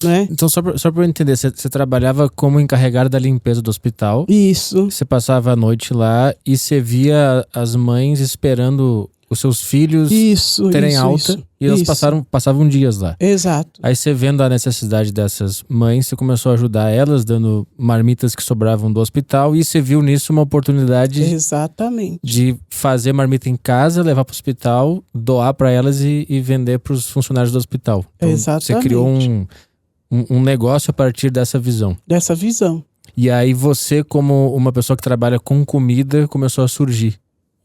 né? Então, só pra eu entender, você trabalhava como encarregada da limpeza do hospital. Isso. Você passava a noite lá e você via as mães esperando os seus filhos terem alta. E elas passavam dias lá. Exato. Aí você vendo a necessidade dessas mães, você começou a ajudar elas, dando marmitas que sobravam do hospital. E você viu nisso uma oportunidade Exatamente. de fazer marmita em casa, levar para o hospital, doar para elas e vender para os funcionários do hospital. Então, Exatamente. Você criou um negócio a partir dessa visão. Dessa visão. E aí você, como uma pessoa que trabalha com comida, começou a surgir.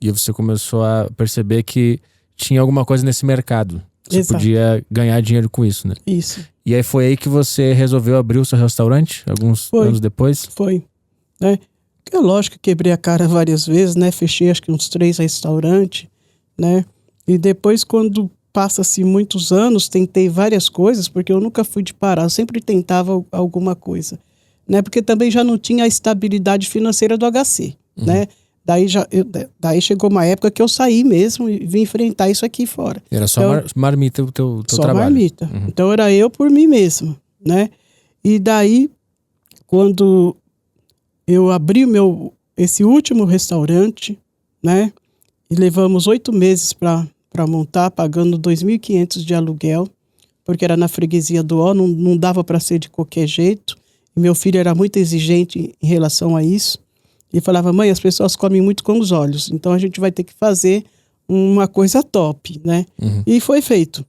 E você começou a perceber que tinha alguma coisa nesse mercado. Você Exato. podia ganhar dinheiro com isso, né? Isso. E aí foi aí que você resolveu abrir o seu restaurante, alguns anos depois? Foi. Né? É lógico que quebrei a cara várias vezes, né? Fechei acho que uns 3 restaurantes, né? E depois, quando passa-se muitos anos, tentei várias coisas, porque eu nunca fui de parar, eu sempre tentava alguma coisa, né? Porque também já não tinha a estabilidade financeira do HC, né? Daí chegou uma época que eu saí mesmo e vim enfrentar isso aqui fora. Era só então, marmita o teu só trabalho? Só marmita. Então era eu por mim mesmo, né? E daí, quando eu abri esse último restaurante, né? E levamos 8 meses para montar, pagando 2.500 de aluguel, porque era na freguesia do Ó, não dava para ser de qualquer jeito. E meu filho era muito exigente em relação a isso. E falava, mãe, as pessoas comem muito com os olhos, então a gente vai ter que fazer uma coisa top, né? E foi feito.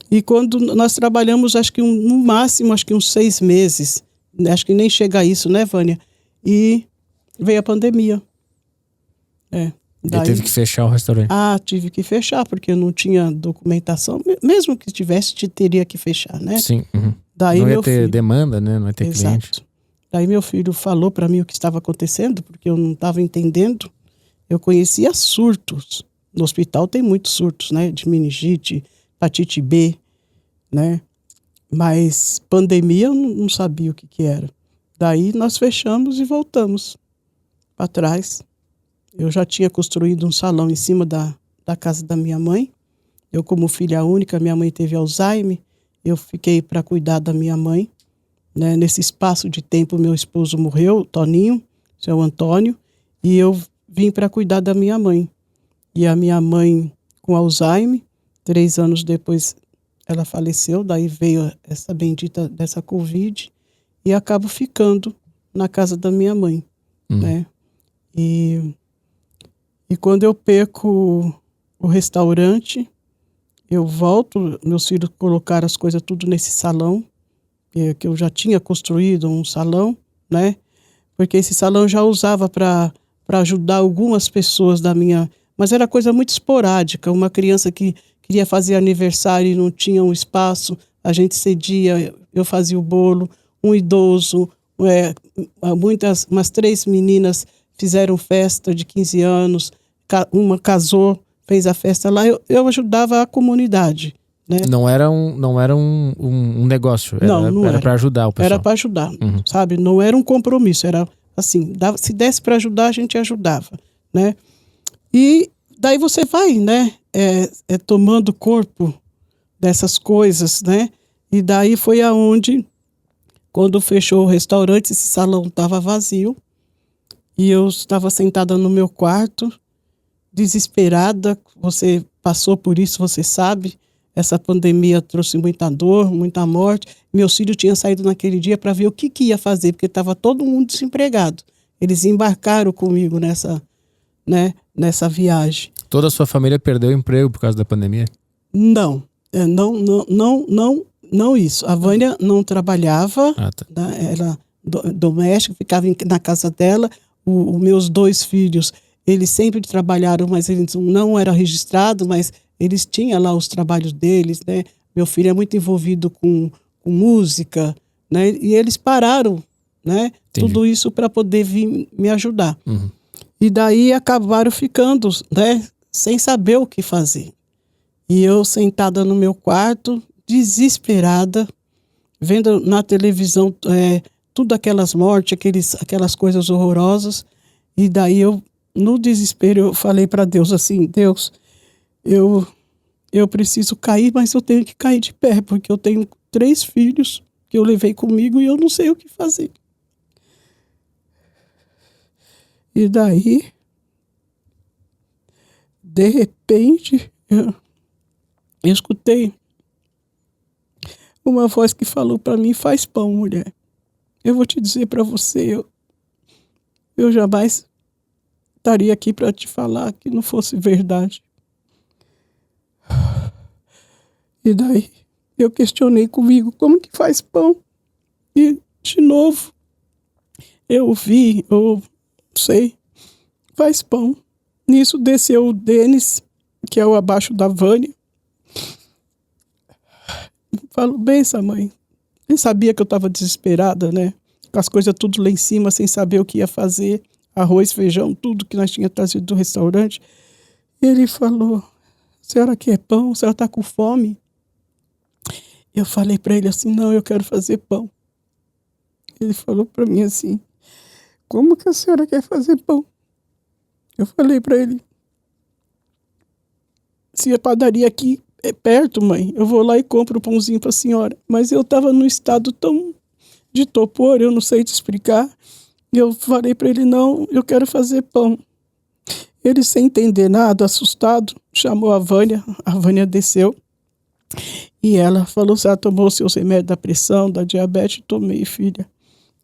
E quando nós trabalhamos, acho que no máximo, acho que uns 6 meses, acho que nem chega a isso, né, Vânia? E veio a pandemia. Daí teve que fechar o restaurante. Tive que fechar, porque não tinha documentação. Mesmo que tivesse, teria que fechar, né? Sim. Daí não ia ter demanda, né? Não ia ter cliente. Daí meu filho falou para mim o que estava acontecendo, porque eu não estava entendendo. Eu conhecia surtos. No hospital tem muitos surtos, né? De meningite, hepatite B, né? Mas pandemia eu não sabia o que era. Daí nós fechamos e voltamos para trás. Eu já tinha construído um salão em cima da casa da minha mãe. Eu, como filha única, minha mãe teve Alzheimer. Eu fiquei para cuidar da minha mãe. Né? Nesse espaço de tempo, meu esposo morreu, Toninho, seu Antônio, e eu vim para cuidar da minha mãe. E a minha mãe, com Alzheimer, 3 anos depois ela faleceu, daí veio essa bendita dessa Covid, e acabo ficando na casa da minha mãe. Né? E quando eu perco o restaurante, eu volto, meus filhos colocaram as coisas tudo nesse salão, que eu já tinha construído um salão, né? Porque esse salão eu já usava para ajudar algumas pessoas da minha... Mas era coisa muito esporádica. Uma criança que queria fazer aniversário e não tinha um espaço, a gente cedia, eu fazia o bolo. Um idoso, umas 3 meninas fizeram festa de 15 anos, uma casou, fez a festa lá. Eu ajudava a comunidade. Né? Não era um negócio, era para ajudar o pessoal. Era para ajudar, sabe? Não era um compromisso, era assim, se desse para ajudar, a gente ajudava, né? E daí você vai, né? Tomando corpo dessas coisas, né? E daí foi aonde, quando fechou o restaurante, esse salão estava vazio, e eu estava sentada no meu quarto, desesperada. Você passou por isso, você sabe. Essa pandemia trouxe muita dor, muita morte. Meus filhos tinham saído naquele dia para ver o que ia fazer, porque estava todo mundo desempregado. Eles embarcaram comigo nessa viagem. Toda a sua família perdeu o emprego por causa da pandemia? Não isso. A Vânia não trabalhava, né? Ela doméstica, ficava na casa dela. Os meus 2 filhos, eles sempre trabalharam, mas eles não eram registrados, mas eles tinham lá os trabalhos deles, né? Meu filho é muito envolvido com música, né? E eles pararam, né? Tudo isso para poder vir me ajudar. E daí acabaram ficando, né? Sem saber o que fazer. E eu sentada no meu quarto, desesperada, vendo na televisão tudo aquelas mortes, aquelas coisas horrorosas. E daí eu, no desespero, eu falei para Deus assim, Deus, eu preciso cair, mas eu tenho que cair de pé, porque eu tenho 3 filhos, que eu levei comigo e eu não sei o que fazer. E daí, de repente, eu escutei uma voz que falou para mim: faz pão, mulher. Eu vou te dizer para você, eu jamais estaria aqui para te falar que não fosse verdade. E daí eu questionei comigo: como que faz pão? E de novo eu sei, faz pão. Nisso desceu o Denis, que é o abaixo da Vânia. Falo: benção, mãe. Ele sabia que eu estava desesperada, né? Com as coisas tudo lá em cima, sem saber o que ia fazer. Arroz, feijão, tudo que nós tínhamos trazido do restaurante. E ele falou: a senhora quer pão? A senhora está com fome? Eu falei para ele assim: não, eu quero fazer pão. Ele falou para mim assim: como que a senhora quer fazer pão? Eu falei para ele: se a padaria aqui é perto, mãe, eu vou lá e compro o pãozinho para a senhora. Mas eu estava num estado tão de topor, eu não sei te explicar. E eu falei para ele: não, eu quero fazer pão. Ele, sem entender nada, assustado, chamou a Vânia desceu. E ela falou: você tomou os seus remédios da pressão, da diabetes? Tomei, filha.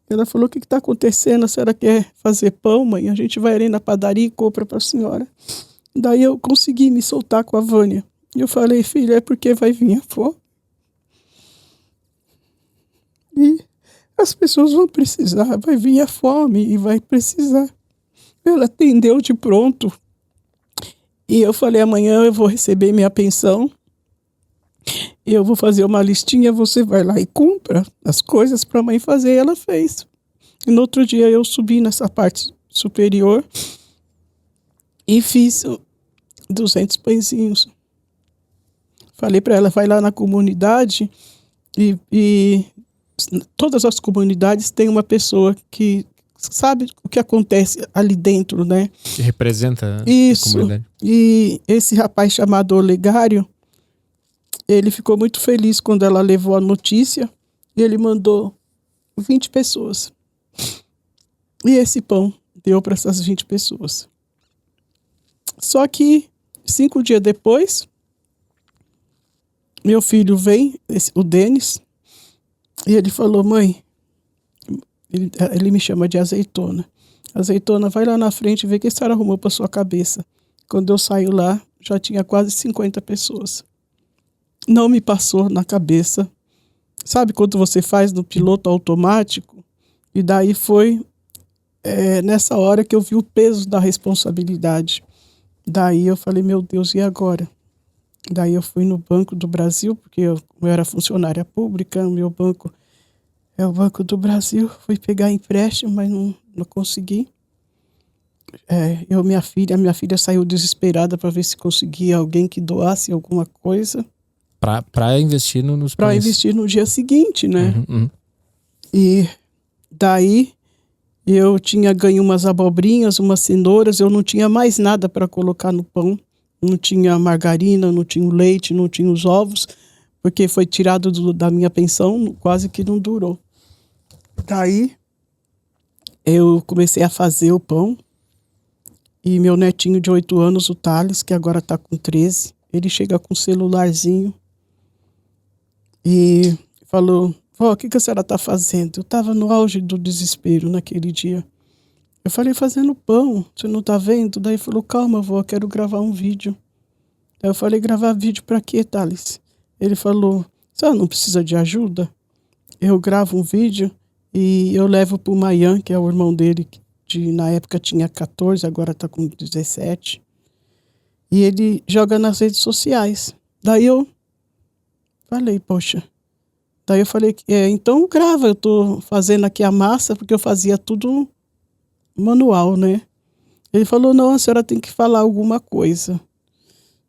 Ela falou: o que está acontecendo? A senhora quer fazer pão, mãe? A gente vai ali na padaria e compra para a senhora. Daí eu consegui me soltar com a Vânia. Eu falei: filha, é porque vai vir a fome. E as pessoas vão precisar, vai vir a fome e vai precisar. Ela atendeu de pronto. E eu falei: amanhã eu vou receber minha pensão. Eu vou fazer uma listinha, você vai lá e compra as coisas para a mãe fazer. E ela fez. E no outro dia eu subi nessa parte superior e fiz 200 pãezinhos. Falei para ela: vai lá na comunidade e todas as comunidades têm uma pessoa que sabe o que acontece ali dentro, né? Que representa isso. A comunidade. E esse rapaz chamado Olegário, ele ficou muito feliz quando ela levou a notícia e ele mandou 20 pessoas. E esse pão deu para essas 20 pessoas. Só que 5 dias depois, meu filho vem, o Denis, e ele falou: mãe, ele me chama de Azeitona. Azeitona, vai lá na frente e vê o que a senhora arrumou para sua cabeça. Quando eu saio lá, já tinha quase 50 pessoas. Não me passou na cabeça. Sabe quando você faz no piloto automático? E daí foi nessa hora que eu vi o peso da responsabilidade. Daí eu falei: meu Deus, e agora? Daí eu fui no Banco do Brasil, porque eu era funcionária pública, o meu banco é o Banco do Brasil. Fui pegar empréstimo, mas não consegui. Minha filha saiu desesperada para ver se conseguia alguém que doasse alguma coisa. Para investir nos pães. Para investir no dia seguinte, né? Uhum. E daí eu tinha ganho umas abobrinhas, umas cenouras, eu não tinha mais nada para colocar no pão. Não tinha margarina, não tinha o leite, não tinha os ovos, porque foi tirado da minha pensão, quase que não durou. Daí eu comecei a fazer o pão e meu netinho de 8 anos, o Thales, que agora está com 13, ele chega com um celularzinho e falou: vó, o que a senhora está fazendo? Eu estava no auge do desespero naquele dia. Eu falei: fazendo pão, você não está vendo? Daí falou: calma, vó, quero gravar um vídeo. Daí eu falei: gravar vídeo para quê, Thales? Ele falou: você não precisa de ajuda? Eu gravo um vídeo e eu levo para o Mayan, que é o irmão dele, que na época tinha 14, agora está com 17. E ele joga nas redes sociais. Daí eu falei: poxa. Daí eu falei: então grava, eu estou fazendo aqui a massa, porque eu fazia tudo manual, né? Ele falou: não, a senhora tem que falar alguma coisa.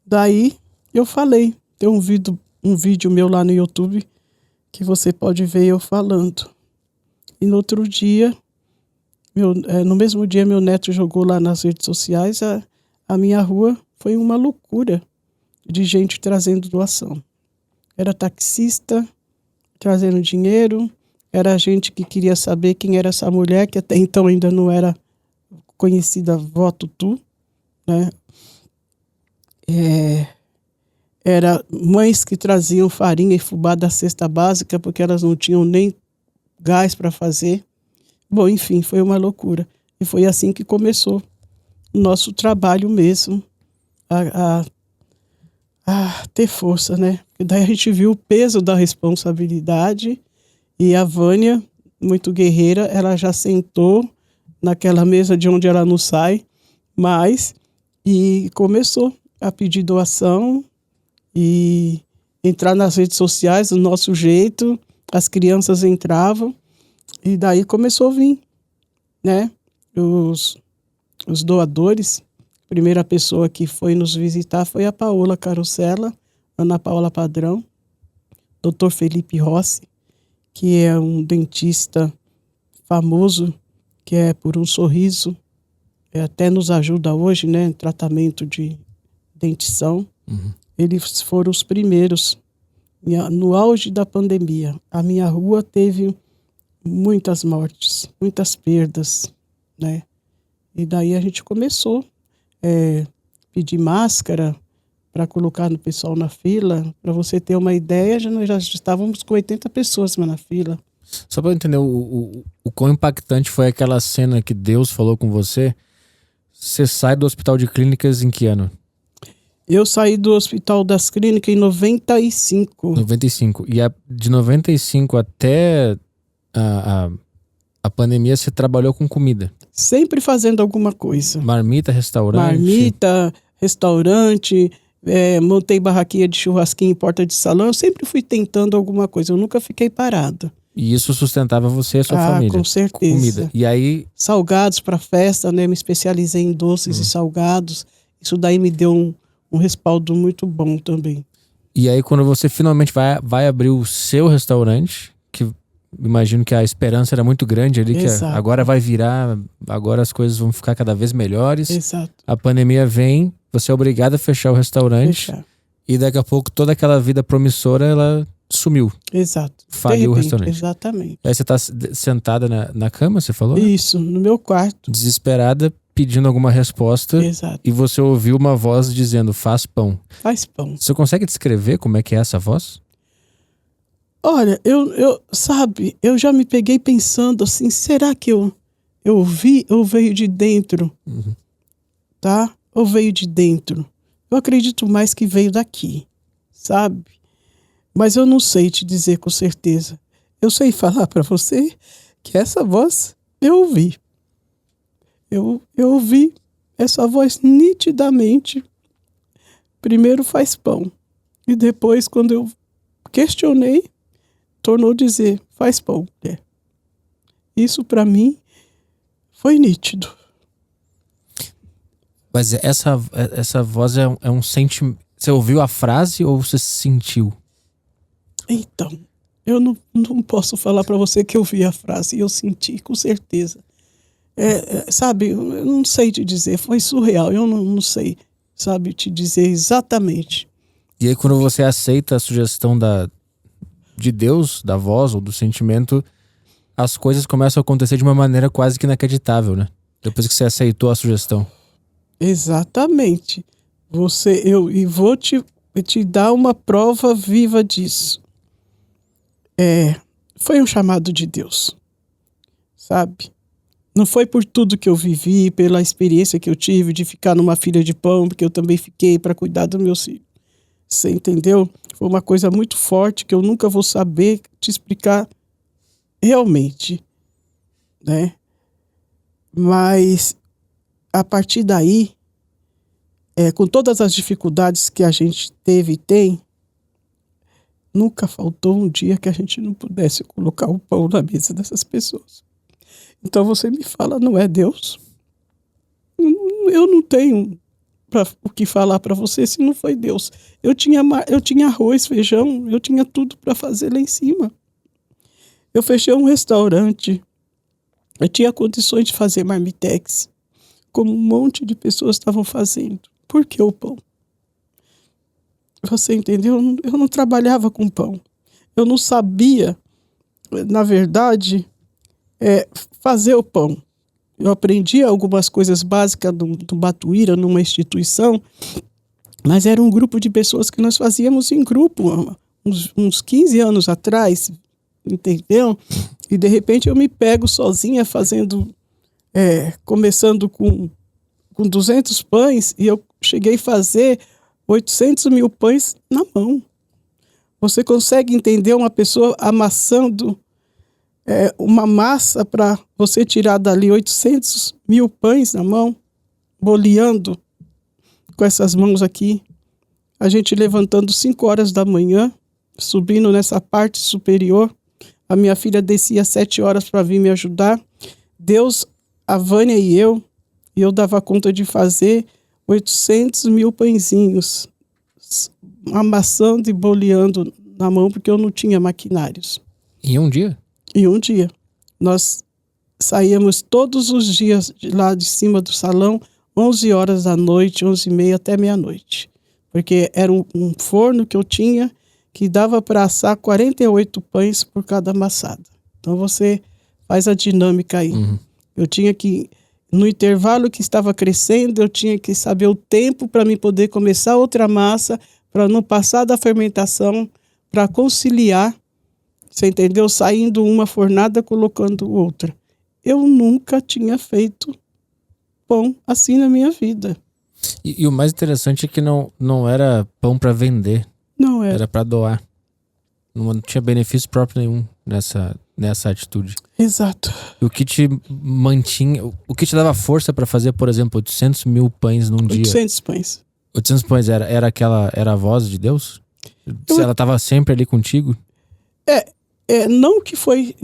Daí eu falei. Tem um vídeo meu lá no YouTube que você pode ver eu falando. E no outro dia, no mesmo dia, meu neto jogou lá nas redes sociais. A minha rua foi uma loucura de gente trazendo doação. Era taxista, trazendo dinheiro. Era gente que queria saber quem era essa mulher, que até então ainda não era conhecida Voto Tu, né? Era mães que traziam farinha e fubá da cesta básica porque elas não tinham nem gás para fazer. Bom, enfim, foi uma loucura. E foi assim que começou o nosso trabalho mesmo, a ter força, né? E daí a gente viu o peso da responsabilidade e a Vânia, muito guerreira, ela já sentou naquela mesa de onde ela não sai mais e começou a pedir doação e entrar nas redes sociais do nosso jeito. As crianças entravam e daí começou a vir, né? Os doadores. A primeira pessoa que foi nos visitar foi a Paola Carosella, Ana Paula Padrão, Dr. Felipe Rossi, que é um dentista famoso, que é por um sorriso, até nos ajuda hoje, né, em tratamento de dentição. Uhum. Eles foram os primeiros. No auge da pandemia, a minha rua teve muitas mortes, muitas perdas, né? E daí a gente começou a pedir máscara para colocar no pessoal na fila. Para você ter uma ideia, nós já estávamos com 80 pessoas na fila. Só para eu entender o quão impactante foi aquela cena que Deus falou com você. Você sai do Hospital de Clínicas em que ano? Eu saí do Hospital das Clínicas em 95. 95. E de 95 até a pandemia você trabalhou com comida? Sempre fazendo alguma coisa. Marmita, restaurante? Marmita, restaurante, montei barraquinha de churrasquinho em porta de salão. Eu sempre fui tentando alguma coisa, eu nunca fiquei parada. E isso sustentava você e a sua família? Com certeza. Comida. E aí... Salgados para festa, né? Me especializei em doces e salgados. Isso daí me deu um respaldo muito bom também. E aí quando você finalmente vai abrir o seu restaurante, que imagino que a esperança era muito grande ali, que agora vai virar, agora as coisas vão ficar cada vez melhores. Exato. A pandemia vem, você é obrigado a fechar o restaurante. E daqui a pouco toda aquela vida promissora, ela sumiu. Exato. Faliu o restaurante. Exatamente. Aí você tá sentada na cama, você falou? Isso, no meu quarto. Desesperada, pedindo alguma resposta. Exato. E você ouviu uma voz dizendo, faz pão. Faz pão. Você consegue descrever como é que é essa voz? Olha, sabe, eu já me peguei pensando assim, será que eu ouvi ou veio de dentro? Uhum. Tá? Ou veio de dentro? Eu acredito mais que veio daqui, sabe? Mas eu não sei te dizer com certeza. Eu sei falar para você que essa voz eu ouvi. Eu ouvi essa voz nitidamente. Primeiro faz pão. E depois, quando eu questionei, tornou dizer, faz pão. Isso para mim foi nítido. Mas essa voz é um sentimento. Você ouviu a frase ou você sentiu? Então, eu não posso falar para você que eu vi a frase, eu senti, com certeza. Sabe, eu não sei te dizer, foi surreal, eu não sei, sabe, te dizer exatamente. E aí quando você aceita a sugestão de Deus, da voz ou do sentimento, as coisas começam a acontecer de uma maneira quase que inacreditável, né? Depois que você aceitou a sugestão. Exatamente. E vou te dar uma prova viva disso. Foi um chamado de Deus, sabe? Não foi por tudo que eu vivi, pela experiência que eu tive de ficar numa fila de pão, porque eu também fiquei para cuidar do meu filho. Você entendeu? Foi uma coisa muito forte que eu nunca vou saber te explicar realmente, né? Mas a partir daí, com todas as dificuldades que a gente teve e tem, nunca faltou um dia que a gente não pudesse colocar o pão na mesa dessas pessoas. Então você me fala, não é Deus? Eu não tenho o que falar para você se não foi Deus. Eu tinha arroz, feijão, eu tinha tudo para fazer lá em cima. Eu fechei um restaurante, eu tinha condições de fazer marmitex, como um monte de pessoas estavam fazendo. Por que o pão? Você entendeu? Eu não trabalhava com pão. eu não sabia, na verdade, fazer o pão. Eu aprendi algumas coisas básicas do Batuíra, numa instituição, mas era um grupo de pessoas que nós fazíamos em grupo, uns 15 anos atrás, entendeu? E de repente eu me pego sozinha fazendo, começando com 200 pães, e eu cheguei a fazer 800 mil pães na mão. Você consegue entender uma pessoa amassando uma massa para você tirar dali 800 mil pães na mão, boleando com essas mãos aqui? A gente levantando 5 horas da manhã, subindo nessa parte superior. A minha filha descia às 7 horas para vir me ajudar. Deus, a Vânia e eu dava conta de fazer 800 mil pãezinhos, amassando e boleando na mão, porque eu não tinha maquinários. Em um dia? Em um dia. Nós saíamos todos os dias de lá de cima do salão, 11 horas da noite, 11h30 até meia-noite. Porque era um forno que eu tinha que dava para assar 48 pães por cada amassada. Então você faz a dinâmica aí. Uhum. Eu tinha que, no intervalo que estava crescendo, eu tinha que saber o tempo para mim poder começar outra massa, para não passar da fermentação, para conciliar, você entendeu? Saindo uma fornada, colocando outra. Eu nunca tinha feito pão assim na minha vida. E o mais interessante é que não era pão para vender. Não era. Era para doar. Não tinha benefício próprio nenhum nessa atitude. Exato. E o que te mantinha, o que te dava força para fazer, por exemplo, 800 mil pães num dia? 800 pães. 800 pães era a voz de Deus? Ela estava sempre ali contigo? Não que foi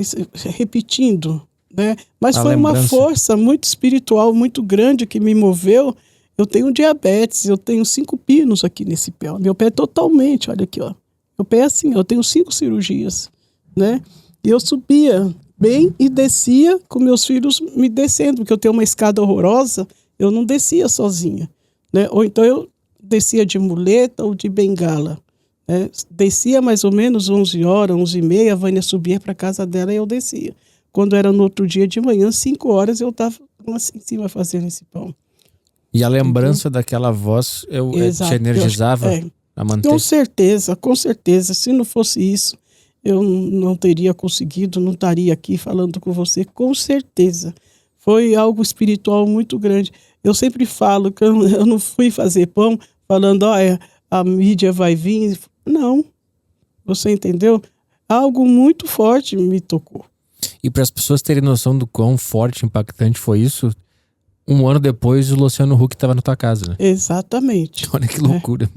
repetindo, né? Mas foi uma força muito espiritual, muito grande que me moveu. Eu tenho diabetes, eu tenho 5 pinos aqui nesse pé. Meu pé é totalmente, olha aqui, ó. Meu pé é assim, eu tenho 5 cirurgias, né? E eu subia bem e descia com meus filhos me descendo, porque eu tenho uma escada horrorosa, eu não descia sozinha, né? Ou então eu descia de muleta ou de bengala. Descia mais ou menos 11 horas, 11h30, a Vânia subia para casa dela e eu descia. Quando era no outro dia de manhã, 5 horas, eu estava assim em cima fazendo esse pão. E a lembrança daquela voz te energizava a manter? Com certeza. Se não fosse isso, eu não teria conseguido, não estaria aqui falando com você, com certeza. Foi algo espiritual muito grande. Eu sempre falo que eu não fui fazer pão falando, a mídia vai vir. Não, você entendeu? Algo muito forte me tocou. E para as pessoas terem noção do quão forte e impactante foi isso, 1 ano depois o Luciano Huck estava na tua casa, né? Exatamente. Olha que loucura.